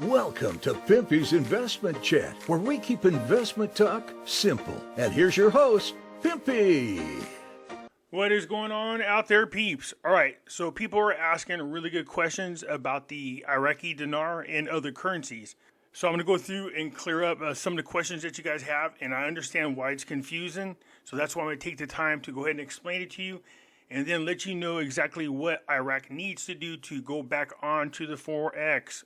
Welcome to Pimpy's Investment Chat, where we keep investment talk simple. And here's your host, Pimpy. What is going on out there, peeps? All right, so people are asking really good questions about the Iraqi dinar and other currencies. So I'm going to go through and clear up some of the questions that you guys have, and I understand why it's confusing. So that's why I'm going to take the time to go ahead and explain it to you, and then let you know exactly what Iraq needs to do to go back onto the FOREX.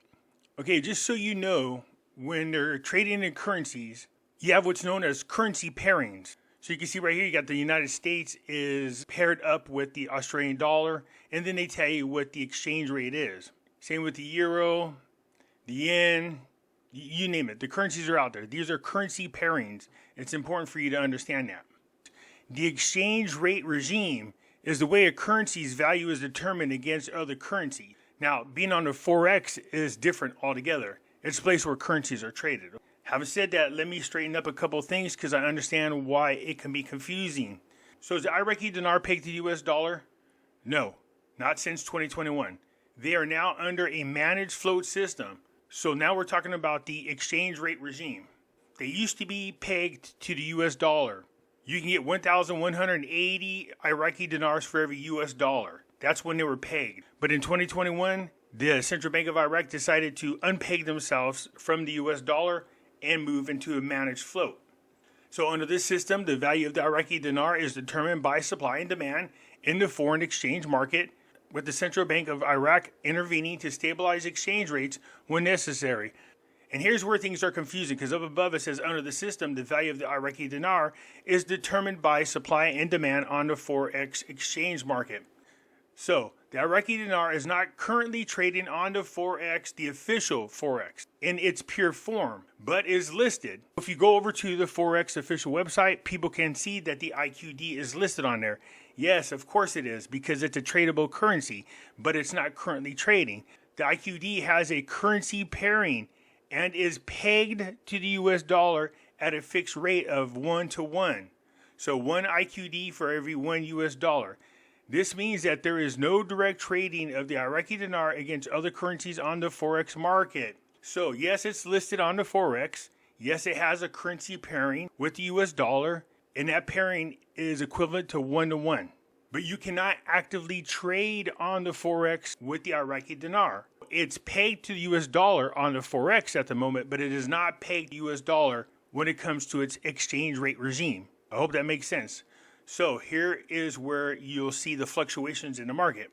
Okay, just so you know, when they're trading in currencies, you have what's known as currency pairings. So you can see right here, you got the United States is paired up with the Australian dollar, and then they tell you what the exchange rate is. Same with the euro, the yen, you name it. The currencies are out there. These are currency pairings. It's important for you to understand that. The exchange rate regime is the way a currency's value is determined against other currencies. Now, being on the Forex is different altogether. It's a place where currencies are traded. Having said that, let me straighten up a couple of things because I understand why it can be confusing. So is the Iraqi dinar pegged to the US dollar? No, not since 2021. They are now under a managed float system. So now we're talking about the exchange rate regime. They used to be pegged to the US dollar. You can get 1,180 Iraqi dinars for every US dollar. That's when they were pegged. But in 2021, the Central Bank of Iraq decided to unpeg themselves from the US dollar and move into a managed float. So under this system, the value of the Iraqi dinar is determined by supply and demand in the foreign exchange market, with the Central Bank of Iraq intervening to stabilize exchange rates when necessary. And here's where things are confusing, because up above it says under the system, the value of the Iraqi dinar is determined by supply and demand on the FOREX exchange market. So the Iraqi dinar is not currently trading on the FOREX, the official FOREX, in its pure form, but is listed. If you go over to the FOREX official website, people can see that the IQD is listed on there. Yes, of course it is, because it's a tradable currency, but it's not currently trading. The IQD has a currency pairing and is pegged to the US dollar at a fixed rate of 1-to-1. So 1 IQD for every 1 US dollar. This means that there is no direct trading of the Iraqi dinar against other currencies on the Forex market. So yes, it's listed on the Forex. Yes, it has a currency pairing with the US dollar, and that pairing is equivalent to 1-to-1. But you cannot actively trade on the Forex with the Iraqi dinar. It's pegged to the US dollar on the Forex at the moment, but it is not pegged to US dollar when it comes to its exchange rate regime. I hope that makes sense. So here is where you'll see the fluctuations in the market.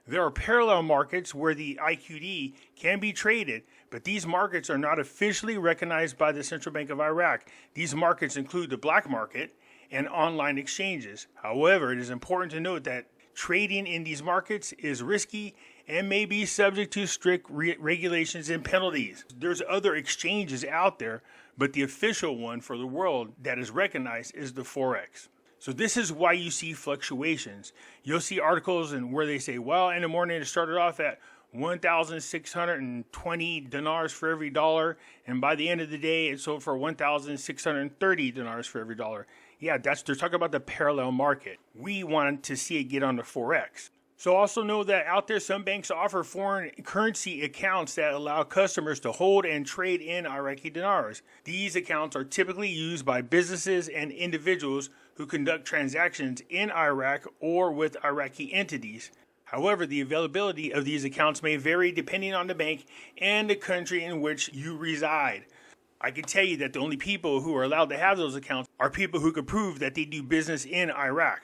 There are parallel markets where the IQD can be traded, but these markets are not officially recognized by the Central Bank of Iraq. These markets include the black market and online exchanges. However, it is important to note that trading in these markets is risky and may be subject to strict regulations and penalties. There's other exchanges out there, but the official one for the world that is recognized is the Forex. So this is why you see fluctuations. You'll see articles where they say, well, in the morning it started off at 1,620 dinars for every dollar, and by the end of the day it sold for 1,630 dinars for every dollar. Yeah, they're talking about the parallel market. We want to see it get on the Forex. So also know that out there, some banks offer foreign currency accounts that allow customers to hold and trade in Iraqi dinars. These accounts are typically used by businesses and individuals who conduct transactions in Iraq or with Iraqi entities. However, the availability of these accounts may vary depending on the bank and the country in which you reside. I can tell you that the only people who are allowed to have those accounts are people who can prove that they do business in Iraq.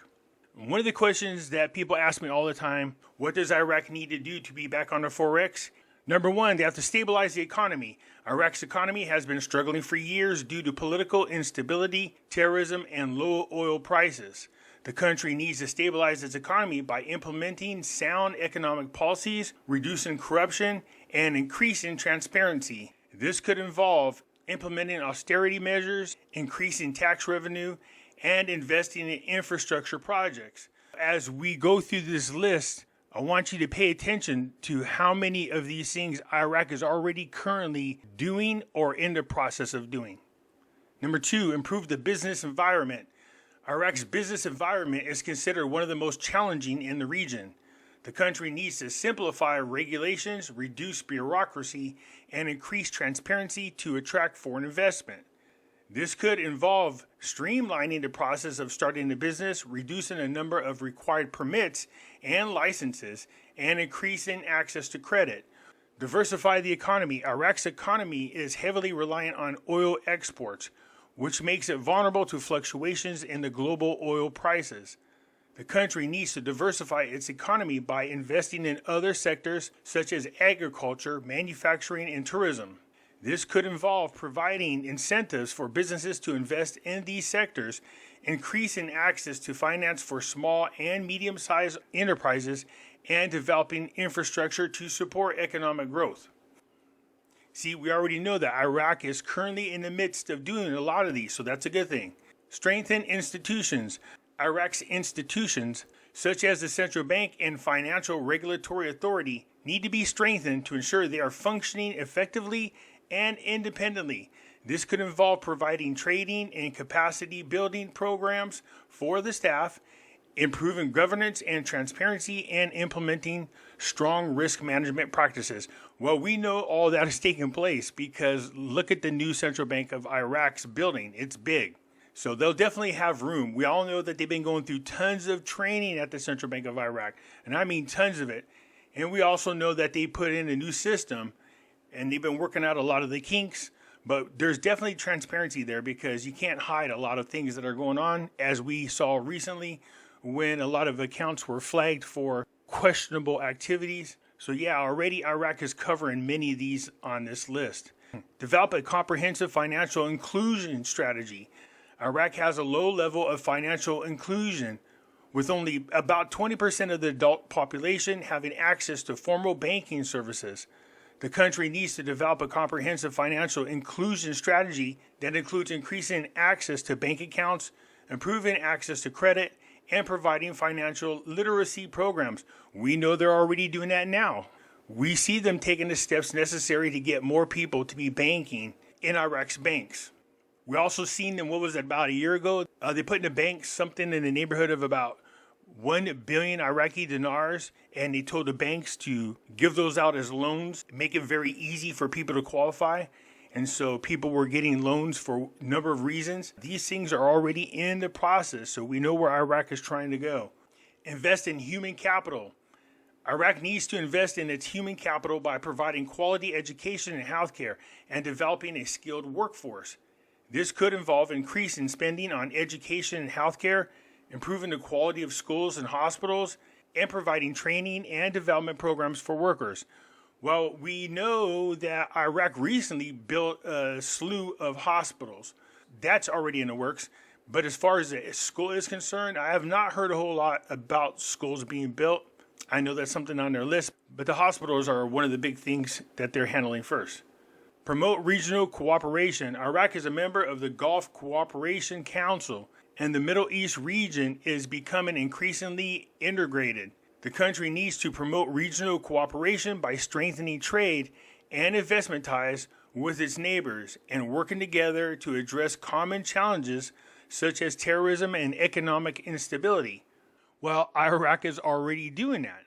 One of the questions that people ask me all the time, what does Iraq need to do to be back on the Forex? Number one, they have to stabilize the economy. Iraq's economy has been struggling for years due to political instability, terrorism, and low oil prices. The country needs to stabilize its economy by implementing sound economic policies, reducing corruption, and increasing transparency. This could involve implementing austerity measures, increasing tax revenue, and investing in infrastructure projects. As we go through this list, I want you to pay attention to how many of these things Iraq is already currently doing or in the process of doing. Number two, improve the business environment. Iraq's business environment is considered one of the most challenging in the region. The country needs to simplify regulations, reduce bureaucracy, and increase transparency to attract foreign investment. This could involve streamlining the process of starting a business, reducing the number of required permits and licenses, and increasing access to credit. Diversify the economy. Iraq's economy is heavily reliant on oil exports, which makes it vulnerable to fluctuations in the global oil prices. The country needs to diversify its economy by investing in other sectors such as agriculture, manufacturing, and tourism. This could involve providing incentives for businesses to invest in these sectors, increasing access to finance for small and medium-sized enterprises, and developing infrastructure to support economic growth. See, we already know that Iraq is currently in the midst of doing a lot of these, so that's a good thing. Strengthen institutions. Iraq's institutions, such as the central bank and financial regulatory authority, need to be strengthened to ensure they are functioning effectively and independently. This could involve providing training and capacity building programs for the staff, improving governance and transparency, and implementing strong risk management practices. Well, we know all that is taking place because look at the new Central Bank of Iraq's building. It's big. So they'll definitely have room. We all know that they've been going through tons of training at the Central Bank of Iraq, and I mean tons of it. And we also know that they put in a new system, and they've been working out a lot of the kinks, but there's definitely transparency there because you can't hide a lot of things that are going on, as we saw recently when a lot of accounts were flagged for questionable activities. So yeah, already Iraq is covering many of these on this list. Develop a comprehensive financial inclusion strategy. Iraq has a low level of financial inclusion, with only about 20% of the adult population having access to formal banking services. The country needs to develop a comprehensive financial inclusion strategy that includes increasing access to bank accounts, improving access to credit, and providing financial literacy programs. We know they're already doing that now. We see them taking the steps necessary to get more people to be banking in Iraq's banks. We also seen them, what was it, about a year ago? They put in the banks something in the neighborhood of about 1 billion Iraqi dinars, and they told the banks to give those out as loans, make it very easy for people to qualify. And so people were getting loans for a number of reasons. These things are already in the process, so we know where Iraq is trying to go. Invest in human capital. Iraq needs to invest in its human capital by providing quality education and healthcare and developing a skilled workforce. This could involve increasing spending on education and healthcare, improving the quality of schools and hospitals, and providing training and development programs for workers. Well, we know that Iraq recently built a slew of hospitals. That's already in the works. But as far as the school is concerned, I have not heard a whole lot about schools being built. I know that's something on their list, but the hospitals are one of the big things that they're handling first. Promote regional cooperation. Iraq is a member of the Gulf Cooperation Council, and the Middle East region is becoming increasingly integrated. The country needs to promote regional cooperation by strengthening trade and investment ties with its neighbors and working together to address common challenges such as terrorism and economic instability. Well, Iraq is already doing that.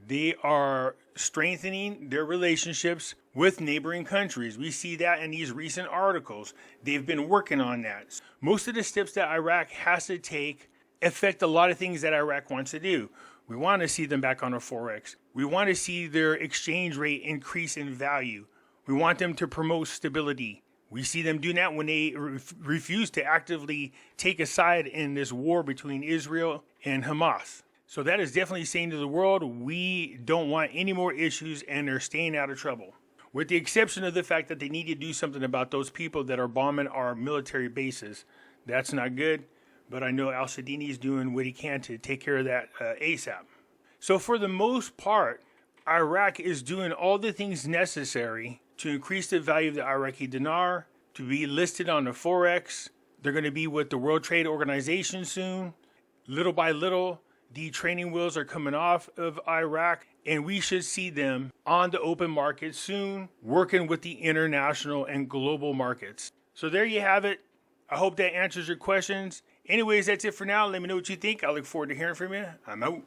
They are strengthening their relationships with neighboring countries. We see that in these recent articles. They've been working on that. Most of the steps that Iraq has to take affect a lot of things that Iraq wants to do. We want to see them back on a FOREX. We want to see their exchange rate increase in value. We want them to promote stability. We see them doing that when they refuse to actively take a side in this war between Israel and Hamas. So that is definitely saying to the world, we don't want any more issues and they're staying out of trouble. With the exception of the fact that they need to do something about those people that are bombing our military bases. That's not good, but I know Al-Sadini is doing what he can to take care of that ASAP. So for the most part, Iraq is doing all the things necessary to increase the value of the Iraqi dinar, to be listed on the FOREX. They're going to be with the World Trade Organization soon. Little by little, the training wheels are coming off of Iraq, and we should see them on the open market soon, working with the international and global markets. So there you have it. I hope that answers your questions. Anyways, that's it for now. Let me know what you think. I look forward to hearing from you. I'm out.